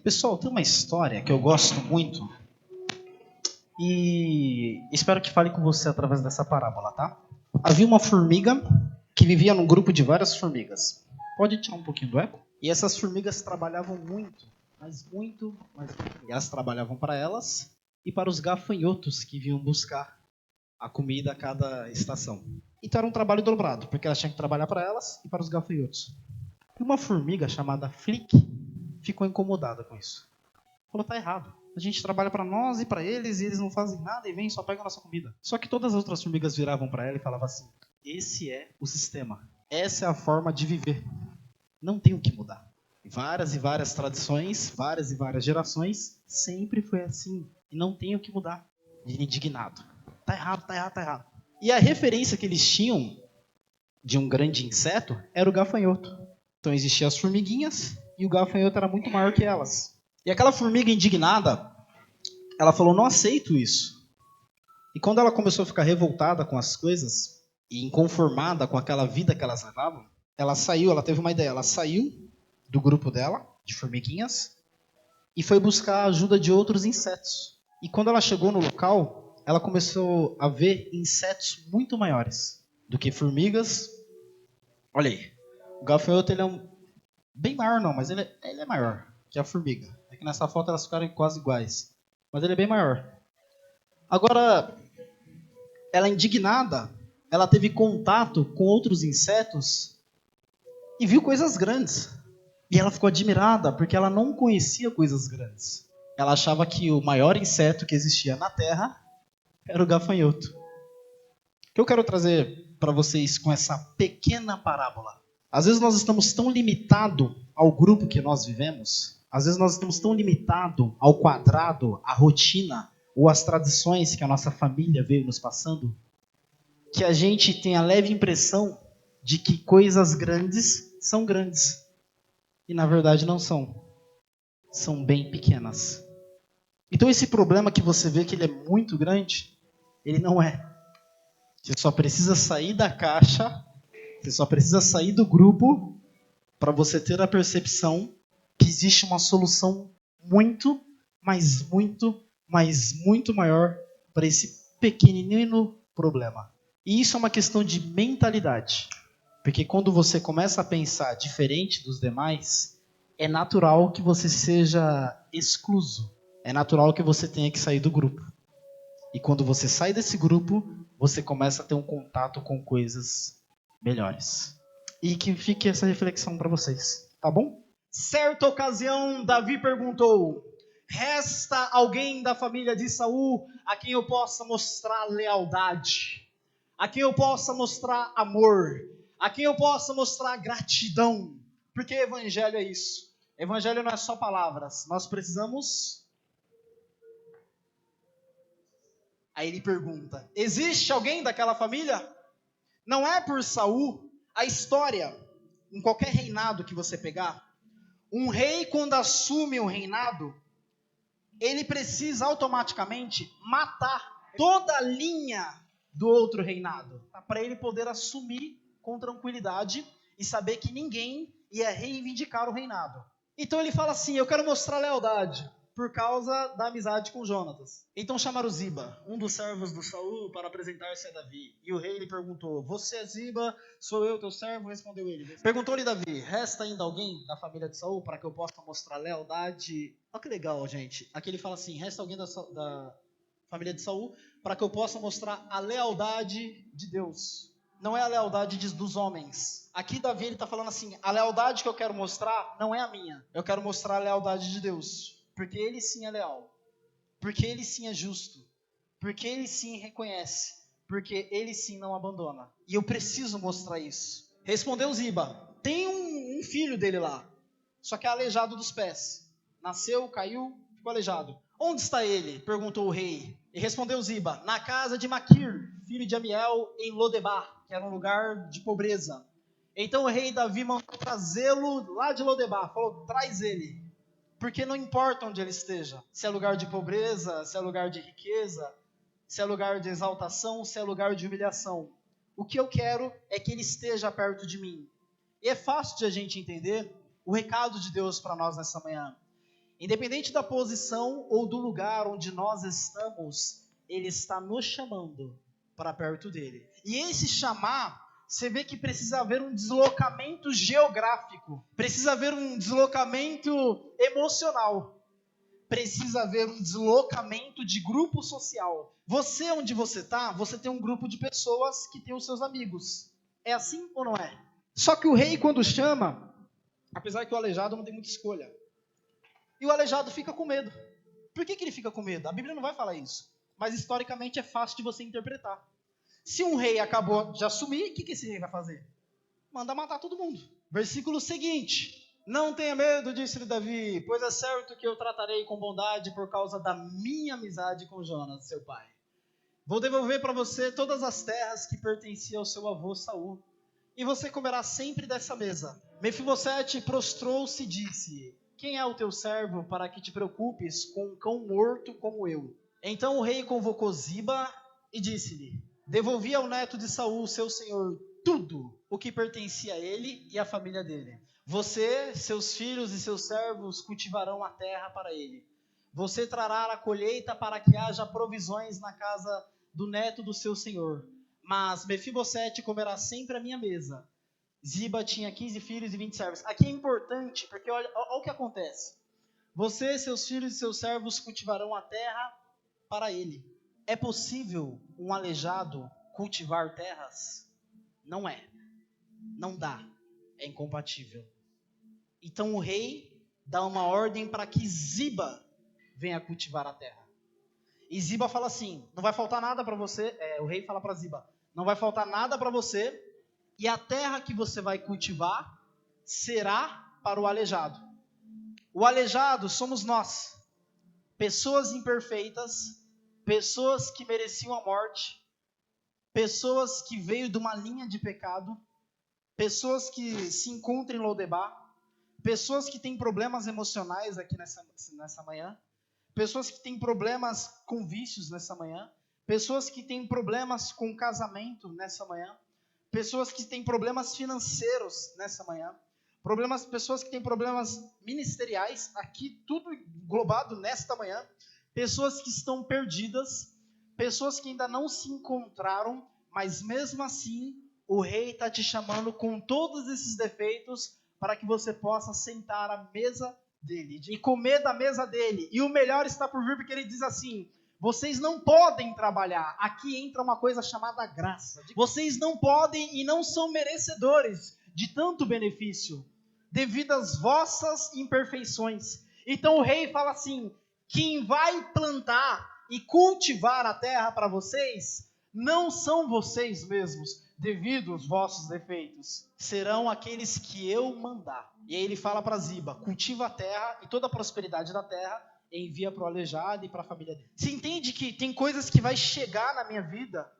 Pessoal, tem uma história que eu gosto muito e espero que fale com você através dessa parábola, tá? Havia uma formiga que vivia num grupo de várias formigas. Pode tirar um pouquinho do eco? E essas formigas trabalhavam muito, mas muito. E elas trabalhavam para elas e para os gafanhotos que vinham buscar a comida a cada estação. Então era um trabalho dobrado, porque elas tinham que trabalhar para elas e para os gafanhotos. E uma formiga chamada Flick ficou incomodada com isso. Falou, tá errado. A gente trabalha para nós e para eles, e eles não fazem nada e vêm só pegam a nossa comida. Só que todas as outras formigas viravam para ela e falavam assim: esse é o sistema. Essa é a forma de viver. Não tem o que mudar. Várias e várias tradições, várias e várias gerações, sempre foi assim. E não tem o que mudar. E indignado. Tá errado, tá errado, tá errado. E a referência que eles tinham de um grande inseto era o gafanhoto. Então existiam as formiguinhas e o gafanhoto era muito maior que elas. E aquela formiga indignada, ela falou, não aceito isso. E quando ela começou a ficar revoltada com as coisas e inconformada com aquela vida que elas levavam, ela saiu, ela teve uma ideia, ela saiu do grupo dela, de formiguinhas, e foi buscar a ajuda de outros insetos. E quando ela chegou no local, ela começou a ver insetos muito maiores do que formigas. Olha aí, o gafanhoto ele é bem maior não, mas ele é maior que a formiga. É que nessa foto elas ficaram quase iguais. Mas ele é bem maior. Agora, ela indignada, ela teve contato com outros insetos e viu coisas grandes. E ela ficou admirada, porque ela não conhecia coisas grandes. Ela achava que o maior inseto que existia na Terra era o gafanhoto. O que eu quero trazer para vocês com essa pequena parábola? Às vezes nós estamos tão limitados ao grupo que nós vivemos, às vezes nós estamos tão limitados ao quadrado, à rotina, ou às tradições que a nossa família veio nos passando, que a gente tem a leve impressão de que coisas grandes são grandes. E na verdade não são. São bem pequenas. Então esse problema que você vê que ele é muito grande, ele não é. Você só precisa sair da caixa, você só precisa sair do grupo para você ter a percepção que existe uma solução muito, mas muito, mas muito maior para esse pequenino problema. E isso é uma questão de mentalidade. Porque quando você começa a pensar diferente dos demais, é natural que você seja excluso. É natural que você tenha que sair do grupo. E quando você sai desse grupo, você começa a ter um contato com coisas melhores. E que fique essa reflexão para vocês, tá bom? Certa ocasião, Davi perguntou: resta alguém da família de Saul a quem eu possa mostrar lealdade, a quem eu possa mostrar amor, a quem eu possa mostrar gratidão? Porque evangelho é isso. Evangelho não é só palavras. Nós precisamos. Aí ele pergunta: existe alguém daquela família? Não é por Saul. A história, em qualquer reinado que você pegar, um rei quando assume o reinado, ele precisa automaticamente matar toda a linha do outro reinado, para ele poder assumir com tranquilidade e saber que ninguém ia reivindicar o reinado. Então ele fala assim: eu quero mostrar lealdade por causa da amizade com Jonatas. Então chamaram Ziba, um dos servos do Saul, para apresentar-se a Davi. E o rei lhe perguntou: você é Ziba? Sou eu teu servo? Respondeu ele. Perguntou-lhe Davi: resta ainda alguém da família de Saul para que eu possa mostrar lealdade? Olha que legal, gente. Aqui ele fala assim: resta alguém da família de Saul para que eu possa mostrar a lealdade de Deus. Não é a lealdade dos homens. Aqui Davi ele está falando assim: a lealdade que eu quero mostrar não é a minha. Eu quero mostrar a lealdade de Deus. Porque ele sim é leal. Porque ele sim é justo. Porque ele sim reconhece. Porque ele sim não abandona. E eu preciso mostrar isso. Respondeu Ziba: tem um filho dele lá, só que é aleijado dos pés. Nasceu, caiu, ficou aleijado. Onde está ele? Perguntou o rei. E respondeu Ziba: na casa de Maquir, filho de Amiel, em Lodebar, que era um lugar de pobreza. Então o rei Davi mandou trazê-lo lá de Lodebar. Falou: traz ele. Porque não importa onde ele esteja, se é lugar de pobreza, se é lugar de riqueza, se é lugar de exaltação, se é lugar de humilhação. O que eu quero é que ele esteja perto de mim. E é fácil de a gente entender o recado de Deus para nós nessa manhã. Independente da posição ou do lugar onde nós estamos, Ele está nos chamando para perto dele. E esse chamar, você vê que precisa haver um deslocamento geográfico, precisa haver um deslocamento emocional, precisa haver um deslocamento de grupo social. Você, onde você está, você tem um grupo de pessoas que tem os seus amigos. É assim ou não é? Só que o rei, quando chama, apesar que o aleijado não tem muita escolha, e o aleijado fica com medo. Por que ele fica com medo? A Bíblia não vai falar isso, mas historicamente é fácil de você interpretar. Se um rei acabou de assumir, o que esse rei vai fazer? Manda matar todo mundo. Versículo seguinte: não tenha medo, disse-lhe Davi, pois é certo que eu tratarei com bondade por causa da minha amizade com Jonas, seu pai. Vou devolver para você todas as terras que pertenciam ao seu avô Saul, e você comerá sempre dessa mesa. Mefibosete prostrou-se e disse: quem é o teu servo para que te preocupes com um cão morto como eu? Então o rei convocou Ziba e disse-lhe: devolvi ao neto de Saul, seu senhor, tudo o que pertencia a ele e à família dele. Você, seus filhos e seus servos cultivarão a terra para ele. Você trará a colheita para que haja provisões na casa do neto do seu senhor. Mas Mefibosete comerá sempre à minha mesa. Ziba tinha 15 filhos e 20 servos. Aqui é importante, porque olha o que acontece. Você, seus filhos e seus servos cultivarão a terra para ele. É possível um aleijado cultivar terras? Não é. Não dá. É incompatível. Então o rei dá uma ordem para que Ziba venha cultivar a terra. E Ziba fala assim: não vai faltar nada para você. O rei fala para Ziba: não vai faltar nada para você, e a terra que você vai cultivar será para o aleijado. O aleijado somos nós, pessoas imperfeitas, pessoas que mereciam a morte, pessoas que veio de uma linha de pecado, pessoas que se encontram em Lodebar, pessoas que têm problemas emocionais aqui nessa manhã, pessoas que têm problemas com vícios nessa manhã, pessoas que têm problemas com casamento nessa manhã, pessoas que têm problemas financeiros nessa manhã, pessoas que têm problemas ministeriais, aqui tudo englobado nesta manhã, pessoas que estão perdidas, pessoas que ainda não se encontraram, mas mesmo assim o rei está te chamando com todos esses defeitos para que você possa sentar à mesa dele e comer da mesa dele. E o melhor está por vir, porque ele diz assim: vocês não podem trabalhar. Aqui entra uma coisa chamada graça. Vocês não podem e não são merecedores de tanto benefício, devido às vossas imperfeições. Então o rei fala assim: quem vai plantar e cultivar a terra para vocês não são vocês mesmos, devido aos vossos defeitos. Serão aqueles que eu mandar. E aí ele fala para Ziba: cultiva a terra e toda a prosperidade da terra envia para o aleijado e para a família dele. Você entende que tem coisas que vai chegar na minha vida,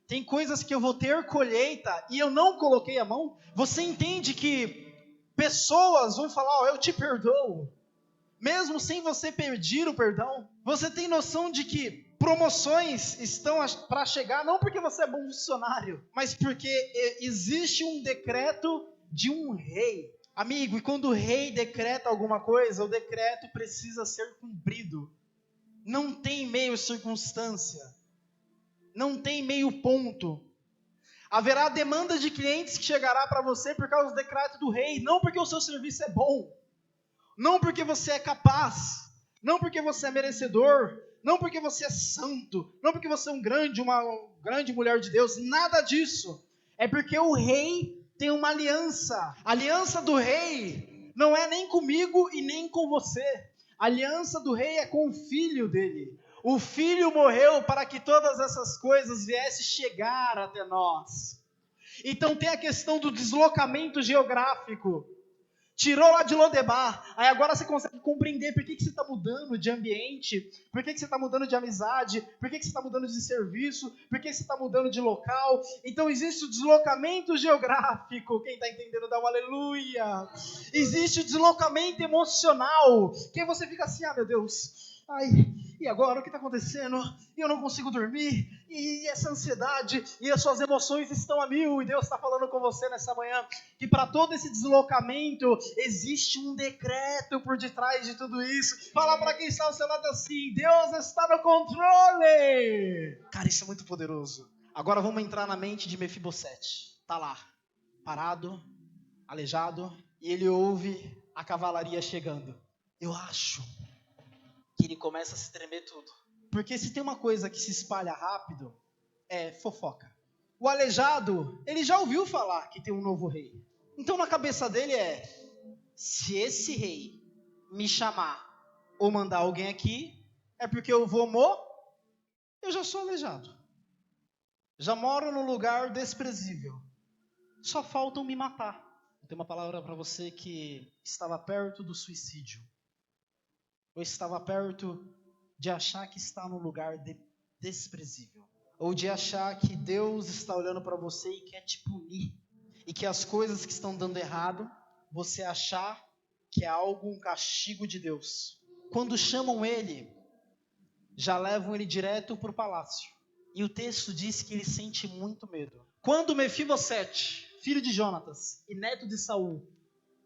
tem coisas que eu vou ter colheita e eu não coloquei a mão? Você entende que pessoas vão falar: eu te perdoo, mesmo sem você pedir o perdão? Você tem noção de que promoções estão para chegar, não porque você é bom funcionário, mas porque existe um decreto de um rei. Amigo, e quando o rei decreta alguma coisa, o decreto precisa ser cumprido. Não tem meio circunstância. Não tem meio ponto. Haverá demanda de clientes que chegará para você por causa do decreto do rei, não porque o seu serviço é bom, não porque você é capaz, não porque você é merecedor, não porque você é santo, não porque você é uma grande mulher de Deus, nada disso. É porque o rei tem uma aliança. A aliança do rei não é nem comigo e nem com você. A aliança do rei é com o filho dele. O filho morreu para que todas essas coisas viessem chegar até nós. Então tem a questão do deslocamento geográfico. Tirou lá de Lodebar, aí agora você consegue compreender por que você está mudando de ambiente, por que você está mudando de amizade, por que você está mudando de serviço, por que você está mudando de local. Então existe o deslocamento geográfico, quem está entendendo dá um aleluia. Existe o deslocamento emocional, que você fica assim: meu Deus, E agora o que está acontecendo? E eu não consigo dormir, e essa ansiedade, e as suas emoções estão a mil, e Deus está falando com você nessa manhã, que para todo esse deslocamento, existe um decreto por detrás de tudo isso. Fala para quem está ao seu lado assim, Deus está no controle! Cara, isso é muito poderoso. Agora vamos entrar na mente de Mefibosete. Tá lá, parado, aleijado, e ele ouve a cavalaria chegando. Eu acho que ele começa a se tremer tudo. Porque se tem uma coisa que se espalha rápido, é fofoca. O aleijado, ele já ouviu falar que tem um novo rei. Então na cabeça dele se esse rei me chamar ou mandar alguém aqui, é porque eu eu já sou aleijado. Já moro num lugar desprezível. Só faltam me matar. Eu tenho uma palavra para você que estava perto do suicídio. Ou estava perto de achar que está num lugar desprezível. Ou de achar que Deus está olhando para você e quer te punir. E que as coisas que estão dando errado, você achar que é um castigo de Deus. Quando chamam ele, já levam ele direto para o palácio. E o texto diz que ele sente muito medo. Quando Mefibosete, filho de Jonatas e neto de Saul,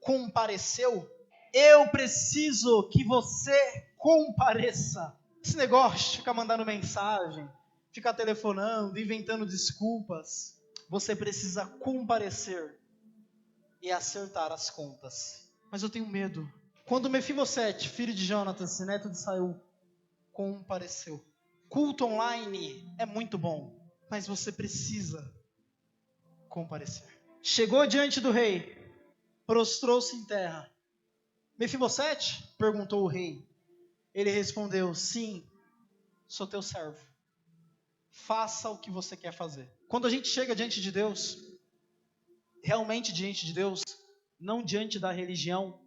compareceu, eu preciso que você compareça. Esse negócio de ficar mandando mensagem, ficar telefonando, inventando desculpas, você precisa comparecer e acertar as contas. Mas eu tenho medo. Quando Mefibosete, filho de Jonatas e neto de Saul, compareceu. Culto online é muito bom, mas você precisa comparecer. Chegou diante do rei, prostrou-se em terra. Mefibosete? Perguntou o rei. Ele respondeu, sim, sou teu servo. Faça o que você quer fazer. Quando a gente chega diante de Deus, realmente diante de Deus, não diante da religião,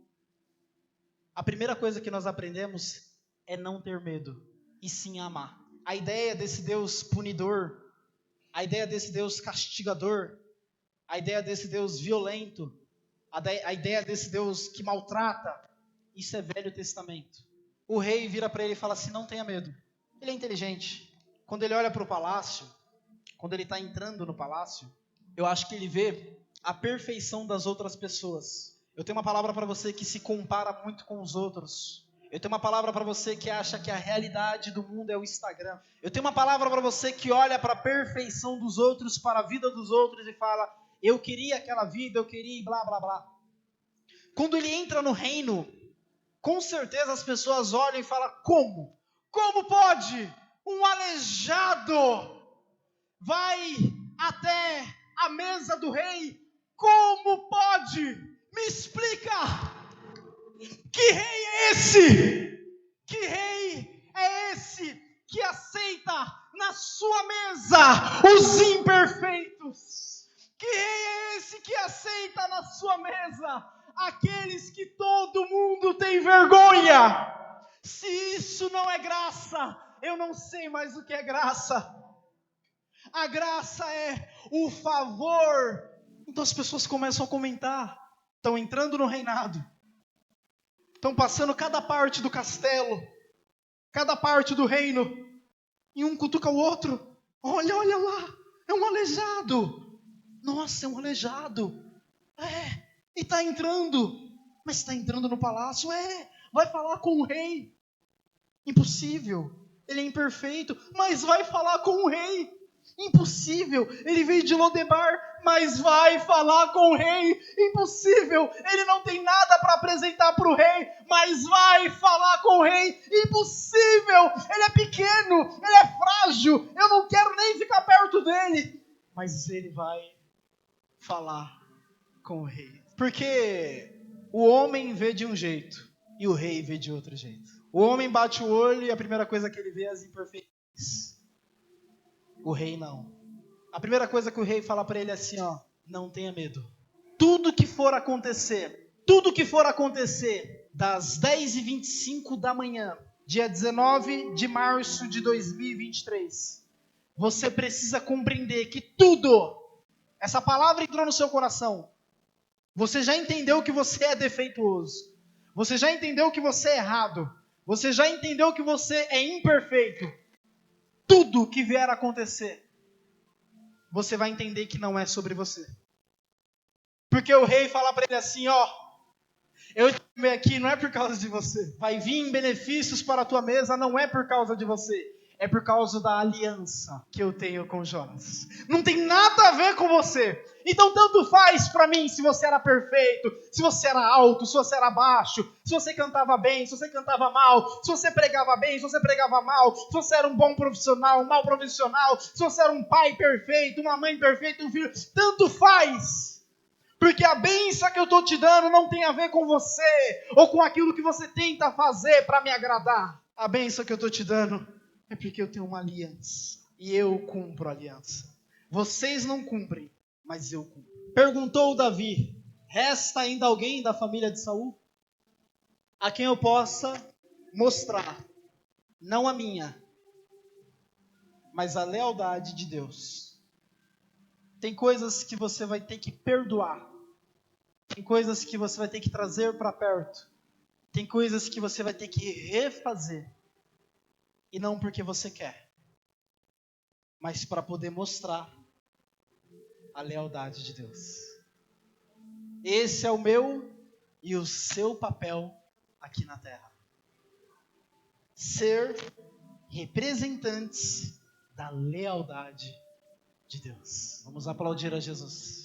a primeira coisa que nós aprendemos é não ter medo, e sim amar. A ideia desse Deus punidor, a ideia desse Deus castigador, a ideia desse Deus violento, a ideia desse Deus que maltrata, isso é Velho Testamento. O rei vira para ele e fala assim, não tenha medo. Ele é inteligente. Quando ele olha para o palácio, quando ele está entrando no palácio, eu acho que ele vê a perfeição das outras pessoas. Eu tenho uma palavra para você que se compara muito com os outros. Eu tenho uma palavra para você que acha que a realidade do mundo é o Instagram. Eu tenho uma palavra para você que olha para a perfeição dos outros, para a vida dos outros e fala, eu queria aquela vida, eu queria blá blá blá. Quando ele entra no reino, com certeza as pessoas olham e falam, como? Como pode um aleijado vai até a mesa do rei? Como pode? Me explica! Que rei é esse? Que rei é esse que aceita na sua mesa os imperfeitos? Que rei é esse que aceita na sua mesa aqueles que todo mundo tem vergonha? Se isso não é graça, eu não sei mais o que é graça. A graça é o favor. Então as pessoas começam a comentar, estão entrando no reinado, estão passando cada parte do castelo, cada parte do reino, e um cutuca o outro. Olha lá, é um aleijado. Nossa, é um aleijado. E está entrando. Mas está entrando no palácio? Vai falar com o rei. Impossível. Ele é imperfeito, mas vai falar com o rei. Impossível. Ele veio de Lodebar, mas vai falar com o rei. Impossível. Ele não tem nada para apresentar para o rei, mas vai falar com o rei. Impossível. Ele é pequeno, ele é frágil. Eu não quero nem ficar perto dele. Mas ele vai falar com o rei. Porque o homem vê de um jeito e o rei vê de outro jeito. O homem bate o olho e a primeira coisa que ele vê é as imperfeições. O rei não. A primeira coisa que o rei fala para ele é assim, não tenha medo. Tudo que for acontecer das 10h25 da manhã, dia 19 de março de 2023, você precisa compreender que tudo, essa palavra entrou no seu coração. Você já entendeu que você é defeituoso. Você já entendeu que você é errado. você já entendeu que você é imperfeito, tudo que vier a acontecer, você vai entender que não é sobre você. Porque o rei fala para ele assim, eu te chamei aqui não é por causa de você. Vai vir benefícios para a tua mesa, não é por causa de você. É por causa da aliança que eu tenho com Jonas. Não tem nada a ver com você. Então tanto faz para mim se você era perfeito, se você era alto, se você era baixo, se você cantava bem, se você cantava mal, se você pregava bem, se você pregava mal, se você era um bom profissional, um mau profissional, se você era um pai perfeito, uma mãe perfeita, um filho. Tanto faz. Porque a bênção que eu estou te dando não tem a ver com você, ou com aquilo que você tenta fazer para me agradar. A bênção que eu estou te dando é porque eu tenho uma aliança, e eu cumpro a aliança. Vocês não cumprem, mas eu cumpro. Perguntou Davi, resta ainda alguém da família de Saul? A quem eu possa mostrar, não a minha, mas a lealdade de Deus. Tem coisas que você vai ter que perdoar. Tem coisas que você vai ter que trazer para perto. Tem coisas que você vai ter que refazer. E não porque você quer, mas para poder mostrar a lealdade de Deus. Esse é o meu e o seu papel aqui na terra. Ser representantes da lealdade de Deus. Vamos aplaudir a Jesus.